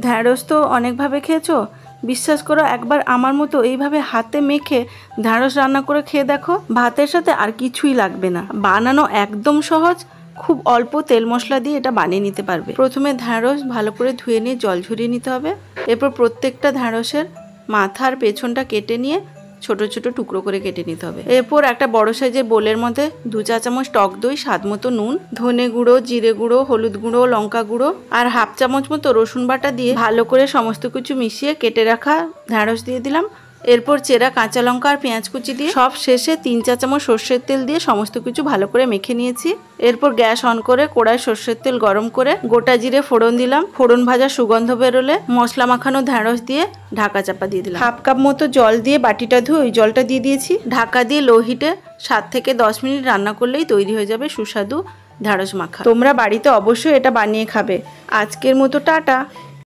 ঢ্যাঁড়স তো অনেকভাবে খেয়েছো, বিশ্বাস করো একবার আমার মতো এইভাবে হাতে মেখে ঢ্যাঁড়স রান্না করে খেয়ে দেখো, ভাতের সাথে আর কিছুই লাগবে না। বানানো একদম সহজ, খুব অল্প তেল মশলা দিয়ে এটা বানিয়ে নিতে পারবে। প্রথমে ঢ্যাঁড়স ভালো করে ধুয়ে নিয়ে জল ঝরিয়ে নিতে হবে। এরপর প্রত্যেকটা ঢ্যাঁড়সের মাথার পেছনটা কেটে নিয়ে ছোট ছোট টুকরো করে কেটে নিতে হবে। এরপর একটা বড় সাইজের বোলের মধ্যে 2 চা চামচ টক দই, স্বাদ মতো নুন, ধনে গুঁড়ো, জিরে গুঁড়ো, হলুদ গুঁড়ো, লঙ্কা গুঁড়ো আর হাফ চামচ মতো রসুন বাটা দিয়ে ভালো করে সমস্ত কিছু মিশিয়ে কেটে রাখা ঢ্যাঁড়স দিয়ে দিলাম। এরপর চেরা কাঁচা লঙ্কা আর পেঁয়াজ কুচি দিয়ে সব শেষে 3 চা চামচ সর্ষের তেল দিয়ে সমস্ত কিছু ভালো করে মেখে নিয়েছি। এরপর গ্যাস অন করে কড়াই সর্ষের তেল গরম করে গোটা জিরে ফোড়ন দিলাম। ফোড়ন ভাজা সুগন্ধ বেরোলে মশলা মাখানো ঢ্যাঁড়স দিয়ে ঢাকা চাপা দিয়ে দিলাম। হাফ কাপ মতো জল দিয়ে বাটিটা ধুয়ে ওই জলটা দিয়ে দিয়েছি। ঢাকা দিয়ে লো হিটে 7 থেকে 10 মিনিট রান্না করলেই তৈরি হয়ে যাবে সুস্বাদু ঢ্যাঁড়স মাখা। তোমরা বাড়িতে অবশ্যই এটা বানিয়ে খাবে। আজকের মতো টাটা।